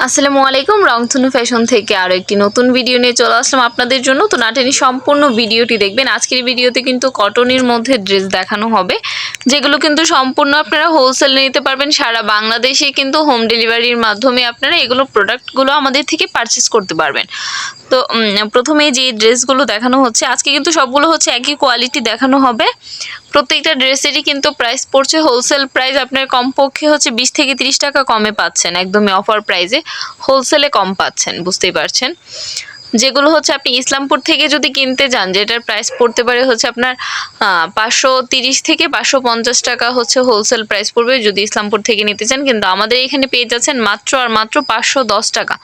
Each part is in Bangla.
আসসালামু আলাইকুম, রংধনু ফ্যাশন থেকে আরও একটি নতুন ভিডিও নিয়ে চলে আসলাম আপনাদের জন্য। তো নাটেনি সম্পূর্ণ ভিডিওটি দেখবেন। আজকের ভিডিওতে কিন্তু কটনের মধ্যে ড্রেস দেখানো হবে, যেগুলো কিন্তু সম্পূর্ণ আপনারা হোলসেলে নিতে পারবেন। সারা বাংলাদেশে কিন্তু হোম ডেলিভারির মাধ্যমে আপনারা এগুলো প্রোডাক্টগুলো আমাদের থেকে পারচেস করতে পারবেন। তো প্রথমে যে ড্রেসগুলো দেখানো হচ্ছে, আজকে কিন্তু সবগুলো হচ্ছে একই কোয়ালিটি দেখানো হবে। প্রত্যেকটা ড্রেসেরই কিন্তু প্রাইস পড়ছে হোলসেল প্রাইস আপনার কমপক্ষে হচ্ছে 20 থেকে 30 টাকা কমে পাচ্ছেন, একদমই অফার প্রাইসে হোলসেলে কম পাচ্ছেন, বুঝতেই পারছেন। যেগুলো হচ্ছে আপনি ইসলামপুর থেকে যদি কিনতে যান, যেটার প্রাইস পড়তে পারে হচ্ছে আপনার 530 থেকে 550 টাকা হচ্ছে হোলসেল প্রাইস পড়বে যদি ইসলামপুর থেকে নিতে চান। কিন্তু আমাদের এখানে পেয়ে যাচ্ছেন মাত্র আর মাত্র 510 টাকা।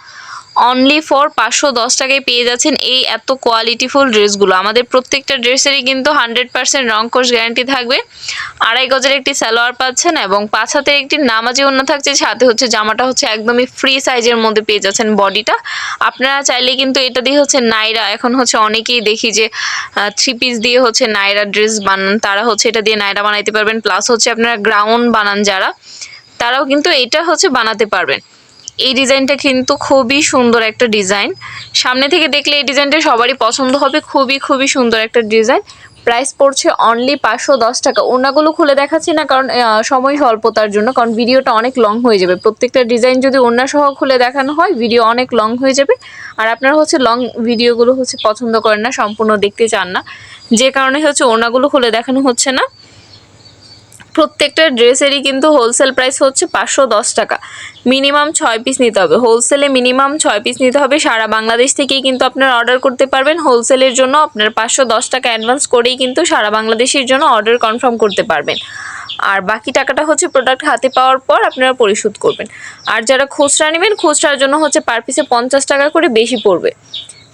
অনলি ফর 510 টাকায় পেয়ে যাচ্ছেন এই এত কোয়ালিটিফুল ড্রেসগুলো। আমাদের প্রত্যেকটা ড্রেসেরই কিন্তু 100% রং কোর্স গ্যারান্টি থাকবে। 2.5 গজের একটি সালোয়ার পাচ্ছেন এবং 5 হাতের একটি নামাজি ওড়না থাকছে, সাথে হচ্ছে জামাটা হচ্ছে একদমই ফ্রি সাইজের মধ্যে পেয়ে যাচ্ছেন বডিটা। আপনারা চাইলে কিন্তু এটা দিয়ে হচ্ছে নাইরা, এখন হচ্ছে অনেকেই দেখি যে 3 পিস দিয়ে হচ্ছে নাইরা ড্রেস বানান, তারা হচ্ছে এটা দিয়ে নাইরা বানাইতে পারবেন। প্লাস হচ্ছে আপনারা গ্রাউন্ড বানান যারা, তারাও কিন্তু এটা হচ্ছে বানাতে পারবেন। এই ডিজাইনটা কিন্তু খুবই সুন্দর একটা ডিজাইন। সামনে থেকে দেখলে এই ডিজাইনটা সবারই পছন্দ হবে। খুবই সুন্দর একটা ডিজাইন। প্রাইস পড়ছে অনলি 510 টাকা। ওড়নাগুলো খুলে দেখাচ্ছি না কারণ সময় স্বল্পতার জন্য, কারণ ভিডিওটা অনেক লং হয়ে যাবে। প্রত্যেকটা ডিজাইন যদি ওড়না সহ খুলে দেখানো হয় ভিডিও অনেক লং হয়ে যাবে। আর আপনারা হচ্ছে লং ভিডিওগুলো হচ্ছে পছন্দ করেন না, সম্পূর্ণ দেখতে চান না, যে কারণে হচ্ছে ওড়নাগুলো খুলে দেখানো হচ্ছে না। প্রত্যেকটা ড্রেসেরই কিন্তু হোলসেল প্রাইস হচ্ছে 510 টাকা। মিনিমাম 6 পিস নিতে হবে। হোলসেলে মিনিমাম 6 পিস নিতে হবে। সারা বাংলাদেশ থেকেই কিন্তু আপনারা অর্ডার করতে পারবেন। হোলসেলের জন্য আপনার 510 টাকা অ্যাডভান্স করেই কিন্তু সারা বাংলাদেশের জন্য অর্ডার কনফার্ম করতে পারবেন। আর বাকি টাকাটা হচ্ছে প্রোডাক্ট হাতে পাওয়ার পর আপনারা পরিশোধ করবেন। আর যারা খুচরা নেবেন, খুচরার জন্য হচ্ছে পার পিসে 50 টাকা করে বেশি পড়বে।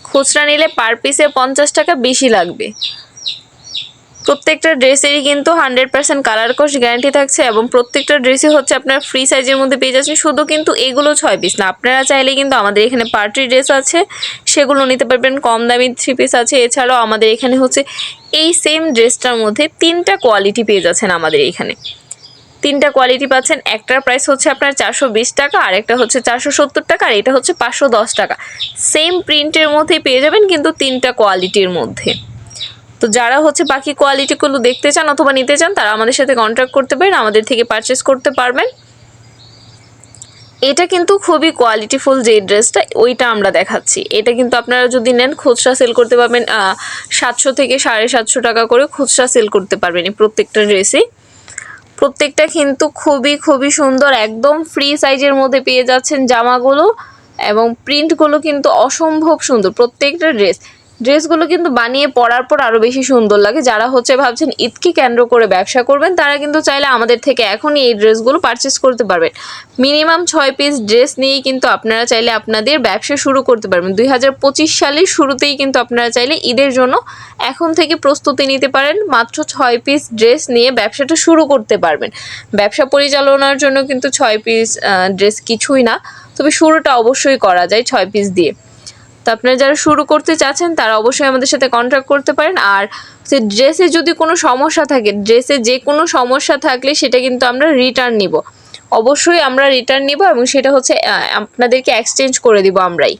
খুচরা নিলে পার পিসে 50 টাকা বেশি লাগবে। প্রত্যেকটা ড্রেসেরই কিন্তু 100% কালার কোর্স গ্যারান্টি থাকছে এবং প্রত্যেকটা ড্রেসই হচ্ছে আপনার ফ্রি সাইজের মধ্যে পেয়ে যাচ্ছেন। শুধু কিন্তু এগুলো 6 পিস না, আপনারা চাইলে কিন্তু আমাদের এখানে পার্টি ড্রেস আছে, সেগুলো নিতে পারবেন। কম দামি 3 পিস আছে। এছাড়াও আমাদের এখানে হচ্ছে এই সেম ড্রেসটার মধ্যে 3টা কোয়ালিটি পেয়ে যাচ্ছেন আমাদের এখানে। 3টা কোয়ালিটি পাচ্ছেন। একটার প্রাইস হচ্ছে আপনার 420 টাকা, আর একটা হচ্ছে 470 টাকা, আর এটা হচ্ছে 510 টাকা। সেম প্রিন্টের মধ্যেই পেয়ে যাবেন কিন্তু 3টা কোয়ালিটির মধ্যে। তো যারা হচ্ছে বাকি কোয়ালিটিগুলো দেখতে চান অথবা নিতে চান, তারা আমাদের সাথে কন্ট্যাক্ট করতে পারেন, আমাদের থেকে পারচেস করতে পারবেন। এটা কিন্তু খুবই কোয়ালিটিফুল যে ড্রেসটা, ওইটা আমরা দেখাচ্ছি। এটা কিন্তু আপনারা যদি নেন খুচরা সেল করতে পারবেন 700 থেকে 750 টাকা করে খুচরা সেল করতে পারবেন এই প্রত্যেকটা ড্রেসই। প্রত্যেকটা কিন্তু খুবই সুন্দর, একদম ফ্রি সাইজের মধ্যে পেয়ে যাচ্ছেন জামাগুলো, এবং প্রিন্টগুলো কিন্তু অসম্ভব সুন্দর। প্রত্যেকটা ড্রেসগুলো কিন্তু বানিয়ে পরার পর আরও বেশি সুন্দর লাগে। যারা হচ্ছে ভাবছেন ঈদকে কেন্দ্র করে ব্যবসা করবেন, তারা কিন্তু চাইলে আমাদের থেকে এখনই এই ড্রেসগুলো পারচেস করতে পারবেন। মিনিমাম 6 পিস ড্রেস নিয়েই কিন্তু আপনারা চাইলে আপনাদের ব্যবসা শুরু করতে পারবেন। 2025 সালের শুরুতেই কিন্তু আপনারা চাইলে ঈদের জন্য এখন থেকে প্রস্তুতি নিতে পারেন। মাত্র 6 পিস ড্রেস নিয়ে ব্যবসাটা শুরু করতে পারবেন। ব্যবসা পরিচালনার জন্য কিন্তু 6 পিস ড্রেস কিছুই না, তবে শুরুটা অবশ্যই করা যায় 6 পিস দিয়ে। তো আপনারা যারা শুরু করতে চাচ্ছেন তারা অবশ্যই আমাদের সাথে কন্ট্যাক্ট করতে পারেন। আর সে ড্রেসে যদি কোনো সমস্যা থাকে, ড্রেসে যে কোনো সমস্যা থাকলে সেটা কিন্তু আমরা রিটার্ন নিব। অবশ্যই আমরা রিটার্ন নিব এবং সেটা হচ্ছে আপনাদেরকে এক্সচেঞ্জ করে দিব আমরাই।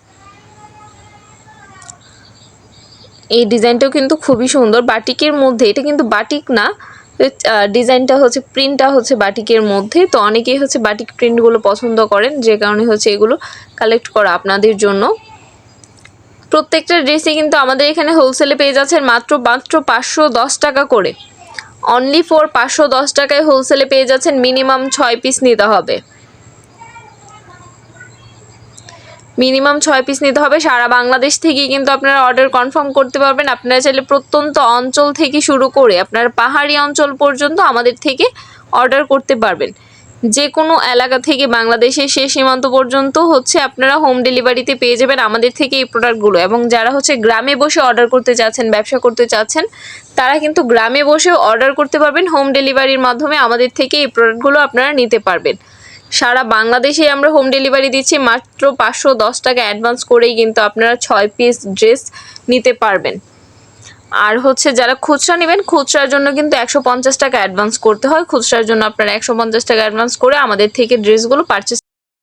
এই ডিজাইনটাও কিন্তু খুবই সুন্দর, বাটিকের মধ্যে। এটা কিন্তু বাটিক না, ডিজাইনটা হচ্ছে প্রিন্টটা হচ্ছে বাটিকের মধ্যে। তো অনেকেই হচ্ছে বাটিক প্রিন্টগুলো পছন্দ করেন, যে কারণে হচ্ছে এগুলো কালেক্ট করা আপনাদের জন্য। প্রত্যেকটা ড্রেসই কিন্তু আমাদের এখানে হোলসেলে পেয়ে যাচ্ছেন মাত্র 510 টাকা করে। অনলি ফর 510 টাকায় হোলসেলে পেয়ে যাচ্ছেন। মিনিমাম 6 পিস নিতে হবে। মিনিমাম 6 পিস নিতে হবে। সারা বাংলাদেশ থেকেই কিন্তু আপনারা অর্ডার কনফার্ম করতে পারবেন। আপনারা চাইলে প্রত্যন্ত অঞ্চল থেকে শুরু করে আপনার পাহাড়ি অঞ্চল পর্যন্ত আমাদের থেকে অর্ডার করতে পারবেন। যে কোনো এলাকা থেকে বাংলাদেশের শেষ সীমান্ত পর্যন্ত হচ্ছে আপনারা হোম ডেলিভারিতে পেয়ে যাবেন আমাদের থেকে এই প্রোডাক্টগুলো। এবং যারা হচ্ছে গ্রামে বসে অর্ডার করতে চাচ্ছেন, ব্যবসা করতে চাচ্ছেন, তারা কিন্তু গ্রামে বসেও অর্ডার করতে পারবেন। হোম ডেলিভারির মাধ্যমে আমাদের থেকে এই প্রোডাক্টগুলো আপনারা নিতে পারবেন। সারা বাংলাদেশে আমরা হোম ডেলিভারি দিচ্ছি। মাত্র 510 টাকা অ্যাডভান্স করেই কিন্তু আপনারা 6 পিস ড্রেস নিতে পারবেন। আর হচ্ছে যারা খুচরা নেবেন, খুচরার জন্য কিন্তু 150 টাকা অ্যাডভান্স করতে হয়। খুচরার জন্য আপনারা 150 টাকা অ্যাডভান্স করে আমাদের থেকে ড্রেসগুলো পারচেস